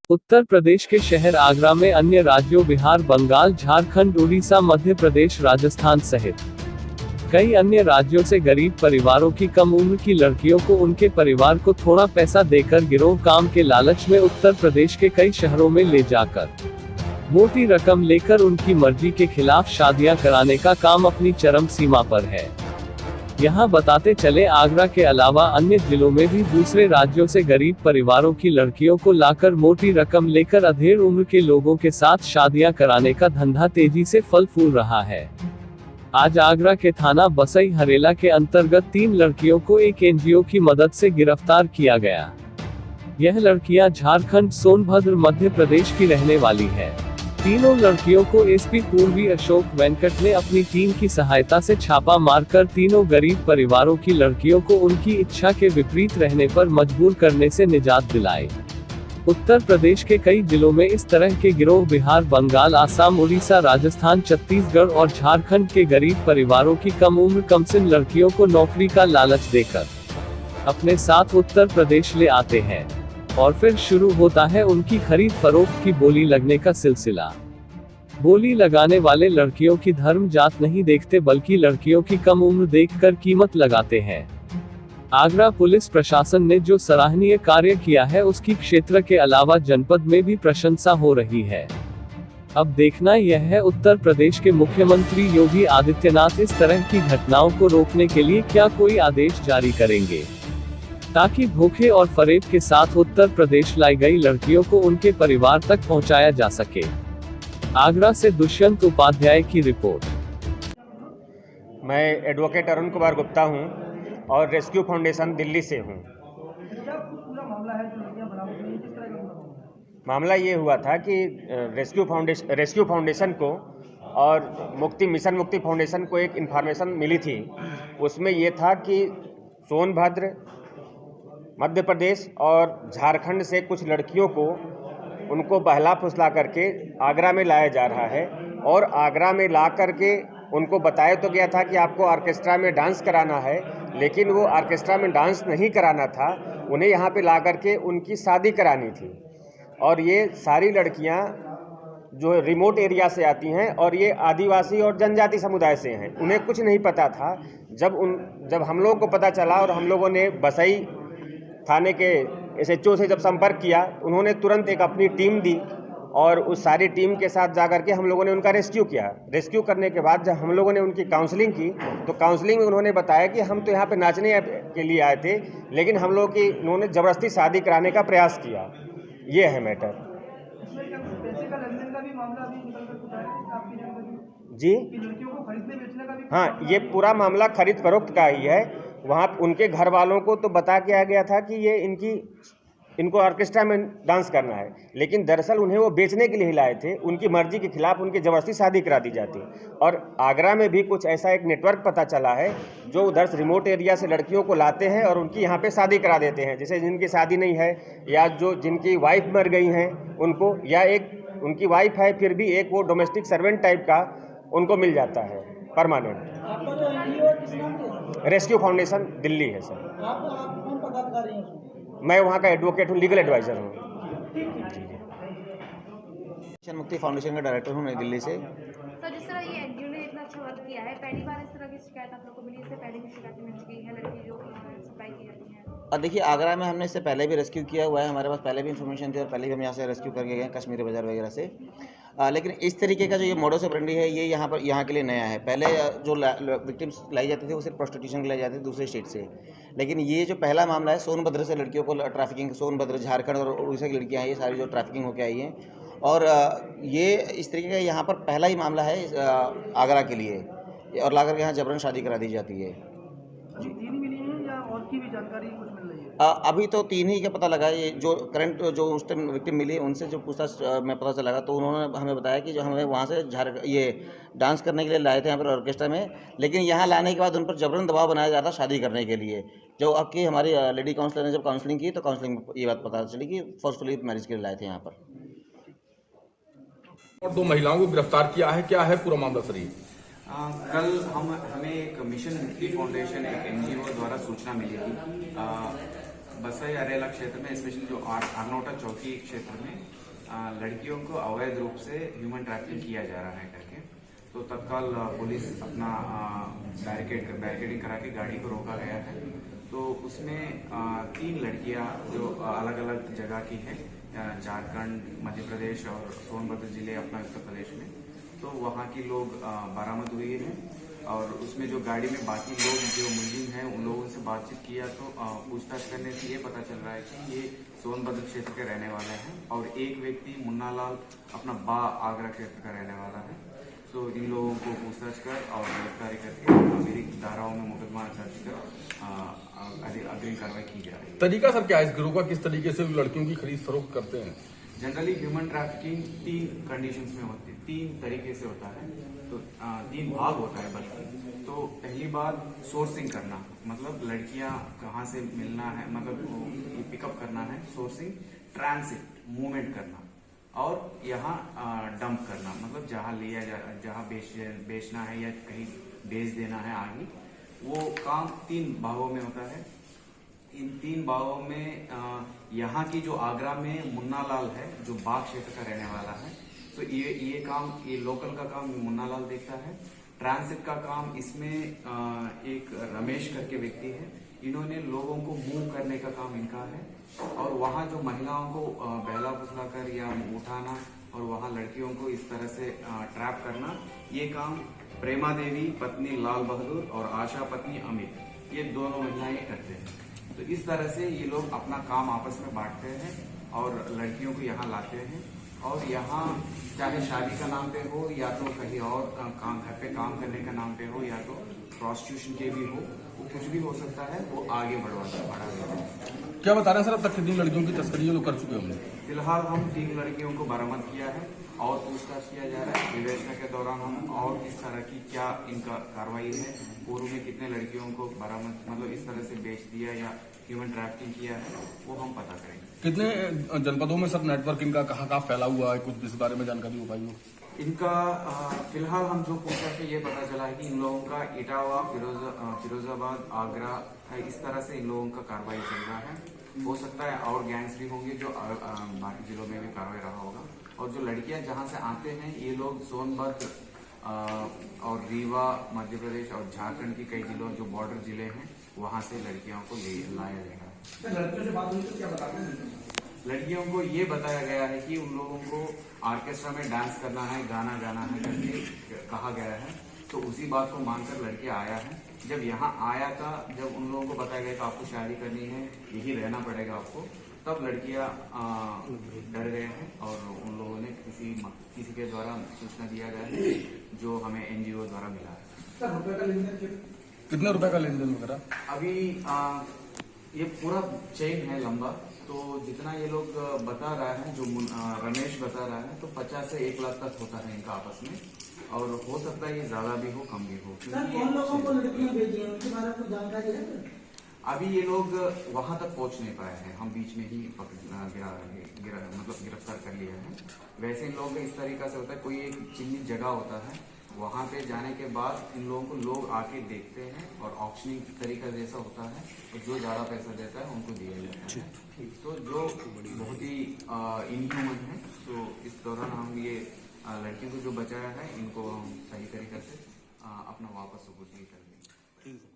उत्तर प्रदेश के शहर आगरा में अन्य राज्यों बिहार, बंगाल, झारखंड, उड़ीसा, मध्य प्रदेश, राजस्थान सहित कई अन्य राज्यों से गरीब परिवारों की कम उम्र की लड़कियों को उनके परिवार को थोड़ा पैसा देकर गिरोह काम के लालच में उत्तर प्रदेश के कई शहरों में ले जाकर मोटी रकम लेकर उनकी मर्जी के खिलाफ शादियां कराने का काम अपनी चरम सीमा पर है। यहाँ बताते चले, आगरा के अलावा अन्य जिलों में भी दूसरे राज्यों से गरीब परिवारों की लड़कियों को लाकर मोटी रकम लेकर अधेड़ उम्र के लोगों के साथ शादियां कराने का धंधा तेजी से फल फूल रहा है। आज आगरा के थाना बसई हरेला के अंतर्गत 3 लड़कियों को एक एनजीओ की मदद से गिरफ्तार किया गया। यह लड़कियां झारखंड, सोनभद्र, मध्य प्रदेश की रहने वाली है। तीनों लड़कियों को एसपी पूर्वी अशोक वेंकट ने अपनी टीम की सहायता से छापा मारकर तीनों गरीब परिवारों की लड़कियों को उनकी इच्छा के विपरीत रहने पर मजबूर करने से निजात दिलाए। उत्तर प्रदेश के कई जिलों में इस तरह के गिरोह बिहार, बंगाल, आसाम, उड़ीसा, राजस्थान, छत्तीसगढ़ और झारखंड के गरीब परिवारों की कम उम्र कमसिन लड़कियों को नौकरी का लालच देकर अपने साथ उत्तर प्रदेश ले आते हैं और फिर शुरू होता है उनकी खरीद फरोख्त की बोली लगने का सिलसिला। बोली लगाने वाले लड़कियों की धर्म जात नहीं देखते, बल्कि लड़कियों की कम उम्र देखकर कीमत लगाते हैं। आगरा पुलिस प्रशासन ने जो सराहनीय कार्य किया है, उसकी क्षेत्र के अलावा जनपद में भी प्रशंसा हो रही है। अब देखना यह है उत्तर प्रदेश के मुख्यमंत्री योगी आदित्यनाथ इस तरह की घटनाओं को रोकने के लिए क्या कोई आदेश जारी करेंगे, ताकि धोखे और फरेब के साथ उत्तर प्रदेश लाई गई लड़कियों को उनके परिवार तक पहुंचाया जा सके। आगरा से दुष्यंत उपाध्याय की रिपोर्ट। मैं एडवोकेट अरुण कुमार गुप्ता हूं और रेस्क्यू फाउंडेशन दिल्ली से हूं। मामला ये हुआ था कि रेस्क्यू फाउंडेशन को और मिशन मुक्ति फाउंडेशन को एक इन्फॉर्मेशन मिली थी। उसमें ये था कि सोनभद्र, मध्य प्रदेश और झारखंड से कुछ लड़कियों को उनको बहला फुसला करके आगरा में लाया जा रहा है और आगरा में ला करके उनको बताया तो गया था कि आपको ऑर्केस्ट्रा में डांस कराना है, लेकिन वो ऑर्केस्ट्रा में डांस नहीं कराना था, उन्हें यहाँ पे ला करके उनकी शादी करानी थी। और ये सारी लड़कियाँ जो रिमोट एरिया से आती हैं और ये आदिवासी और जनजाति समुदाय से हैं। उन्हें कुछ नहीं पता था। जब हम लोगों को पता चला और हम लोगों ने बसई थाने के एसएचओ से जब संपर्क किया, उन्होंने तुरंत एक अपनी टीम दी और उस सारी टीम के साथ जाकर के हम लोगों ने उनका रेस्क्यू किया। रेस्क्यू करने के बाद जब हम लोगों ने उनकी काउंसलिंग की, तो काउंसलिंग में उन्होंने बताया कि हम तो यहाँ पे नाचने के लिए आए थे, लेकिन हम लोग की उन्होंने ज़बरदस्ती शादी कराने का प्रयास किया। ये है मैटर जी। हाँ, ये पूरा मामला खरीद फरोख्त का ही है। वहाँ उनके घर वालों को तो बता के आ गया था कि ये इनको ऑर्केस्ट्रा में डांस करना है, लेकिन दरअसल उन्हें वो बेचने के लिए ही लाए थे। उनकी मर्जी के खिलाफ उनकी ज़बरदस्ती शादी करा दी जाती। और आगरा में भी कुछ ऐसा एक नेटवर्क पता चला है जो उधर से रिमोट एरिया से लड़कियों को लाते हैं और उनकी यहाँ पे शादी करा देते हैं। जैसे जिनकी शादी नहीं है या जिनकी वाइफ मर गई हैं उनको, या एक उनकी वाइफ है फिर भी एक वो डोमेस्टिक सर्वेंट टाइप का उनको मिल जाता है परमानेंट। रेस्क्यू फाउंडेशन दिल्ली है सर। मैं वहाँ का एडवोकेट हूँ, लीगल एडवाइजर हूँ। मिशन मुक्ति फाउंडेशन का डायरेक्टर हूँ नई दिल्ली से। सर, जिस तरह ये एनजीओ ने इतना अच्छा वर्क किया है, पहली बार इस तरह की शिकायत आप लोगों को मिली? इससे पहले भी शिकायतें मिल चुकी है लड़की जो सप्लाई की जाती है? और देखिए, आगरा में हमने इससे पहले भी रेस्क्यू किया हुआ है, हमारे पास पहले भी इन्फॉर्मेशन थी और पहले भी हम यहाँ से रेस्क्यू करके गए कश्मीरी बाजार वगैरह से। लेकिन इस तरीके का जो ये मोडस ऑपरेंडी है, ये यहाँ के लिए नया है। पहले जो विक्टिम्स लाई जाती थी वो सिर्फ प्रोस्टिट्यूशन के लाई जाती थी दूसरे स्टेट से, लेकिन ये जो पहला मामला है सोनभद्र से लड़कियों को ट्रैफिकिंग, सोनभद्र, झारखंड और उड़ीसा की लड़कियाँ हैं, ये सारी जो ट्रैफिकिंग होकर आई हैं। और ये इस तरीके का यहाँ पर पहला ही मामला है आगरा के लिए, और ला करके यहाँ जबरन शादी करा दी जाती है जी। 3 मिली हैं या और की भी जानकारी कुछ मिल रही है? अभी तो 3 ही का पता लगा। ये जो करंट जो उस टाइम विक्टिम मिली उनसे जो पूछताछ में पता चला, तो उन्होंने हमें बताया कि जो हमें वहाँ से ये डांस करने के लिए लाए थे यहाँ पर ऑर्केस्ट्रा में, लेकिन यहाँ लाने के बाद उन पर जबरन दबाव बनाया जा रहा था शादी करने के लिए। जो आपकी हमारी लेडी काउंसलर ने जब काउंसलिंग की, तो काउंसलिंग में ये बात पता चली कि फोर्सफुली मैरिज के लिए लाए थे यहाँ पर। और 2 महिलाओं को गिरफ्तार किया है। क्या है पूरा मामला सर? कल हमें एक मिशन मुक्ति फाउंडेशन, एक एनजीओ द्वारा सूचना मिली थी बसई अरेला क्षेत्र में स्पेशली जो आरनोटा चौकी क्षेत्र में लड़कियों को अवैध रूप से ह्यूमन ट्रैफिकिंग किया जा रहा है करके, तो तत्काल पुलिस अपना बैरिकेडिंग करा के गाड़ी को रोका गया है। तो उसमें 3 लड़कियां जो अलग अलग जगह की है, झारखंड, मध्य प्रदेश और सोनभद्र जिले अपना उत्तर प्रदेश में, तो वहाँ की लोग बरामद हुई है। और उसमें जो गाड़ी में बाकी लोग जो मुलजिम हैं उन लोगों से बातचीत किया तो पूछताछ करने से ये पता चल रहा है कि ये सोनभद्र क्षेत्र के रहने वाले हैं और एक व्यक्ति मुन्ना लाल अपना बा आगरा क्षेत्र का रहने वाला है। तो इन लोगों को पूछताछ कर और गिरफ्तारी करके अतिरिक्त धाराओं में मुकदमा दर्ज कर अग्रिम कार्रवाई की जा रही है। तरीका सर क्या है इस गिरोह का, किस तरीके से लड़कियों की खरीद फरोख्त करते हैं? जनरली ह्यूमन ट्रैफिकिंग 3 कंडीशंस में होती है, 3 तरीके से होता है। तो 3 भाग होता है बल्कि। तो पहली बात सोर्सिंग करना, मतलब लड़कियां कहाँ से मिलना है, मतलब पिकअप करना है, सोर्सिंग, ट्रांसिट मूवमेंट करना और यहाँ डंप करना, मतलब जहाँ बेचना है या कहीं बेच देना है आगे, वो काम 3 भागों में होता है। इन 3 भागों में यहाँ की जो आगरा में मुन्ना लाल है जो बाग क्षेत्र का रहने वाला है, तो ये काम, ये लोकल का काम मुन्ना लाल देखता है। ट्रांसिट का काम इसमें एक रमेश करके व्यक्ति है, इन्होंने लोगों को मूव करने का काम इनका है। और वहाँ जो महिलाओं को बहला फुसला कर या उठाना और वहाँ लड़कियों को इस तरह से ट्रैप करना, ये काम प्रेमा देवी पत्नी लाल बहादुर और आशा पत्नी अमित, ये दोनों महिलाएं करते हैं। तो इस तरह से ये लोग अपना काम आपस में बांटते हैं और लड़कियों को यहाँ लाते हैं। और यहाँ चाहे शादी का नाम पे हो या तो कहीं और घर पे काम करने का नाम पे हो या तो प्रोस्टिट्यूशन के भी हो, वो कुछ भी हो सकता है, वो आगे बढ़ा देते हैं। क्या बता रहे हैं सर, अब तक कितनी लड़कियों की तस्करी लोग कर चुके हैं? फिलहाल हम 3 लड़कियों को बरामद किया है और पूछताछ किया जा रहा है। विवेचना के दौरान हम और इस तरह की क्या इनका कार्रवाई है, पूर्व में कितने लड़कियों को बरामद, मतलब इस तरह से बेच दिया या ह्यूमन ट्रैफिकिंग किया है, वो हम पता करेंगे। कितने जनपदों में सर नेटवर्क इनका कहाँ फैला हुआ है, कुछ इस बारे में जानकारी हो पाई हो? इनका फिलहाल हम जो पूछताछ है ये पता चला है कि इन लोगों का इटावा, फिरोजाबाद, आगरा, इस तरह से इन लोगों का कार्रवाई चल रहा है। हो सकता है और गैंग्स भी होंगे जो बाकी जिलों में भी कार्रवाई रहा होगा। और जो लड़कियां जहां से आते हैं ये लोग सोनभद्र और रीवा, मध्य प्रदेश और झारखंड की कई जिलों, जो बॉर्डर जिले हैं, वहां से लड़कियों को लाया जाएगा। लड़कियों से बात हुई तो क्या बताते हैं? लड़कियों को ये बताया गया है कि उन लोगों को ऑर्केस्ट्रा में डांस करना है, गाना गाना है करके कहा गया है। तो उसी बात को मानकर लड़के आया है। जब यहाँ आया था, जब उन लोगों को बताया गया कि आपको शादी करनी है, यही रहना पड़ेगा आपको, तब लड़कियां डर गए हैं और उन लोगों ने किसी के द्वारा सूचना दिया गया है जो हमें NGO द्वारा मिला है। सर, रुपए का लेन देन कितने रुपए का लेन देन वगैरह? अभी ये पूरा चेन है लंबा, तो जितना ये लोग बता रहा है, जो रमेश बता रहा है, तो 50 से 1 लाख तक होता है इनका आपस में। और हो सकता है ये ज्यादा भी हो, कम भी हो। सर, कौन लोगों को लड़कियां भेजी हैं, उनके बारे में कुछ जानकारी है? अभी ये लोग वहां तक पहुंच नहीं पाए हैं, हम बीच में ही गिरफ्तार कर लिया है। वैसे इन लोगों का इस तरीका से होता है, कोई एक चिन्हित जगह होता है, वहां पे जाने के बाद इन लोगों को लोग आके देखते हैं और ऑक्शनिंग तरीका जैसा होता है, तो जो ज्यादा पैसा देता है उनको दिया जाता है। तो जो बहुत ही इनह्यूमन है, तो इस दौरान हम ये लड़कियों को जो बचाया है, इनको हम सही तरीके से अपना वापस सुपुर्द कर देंगे।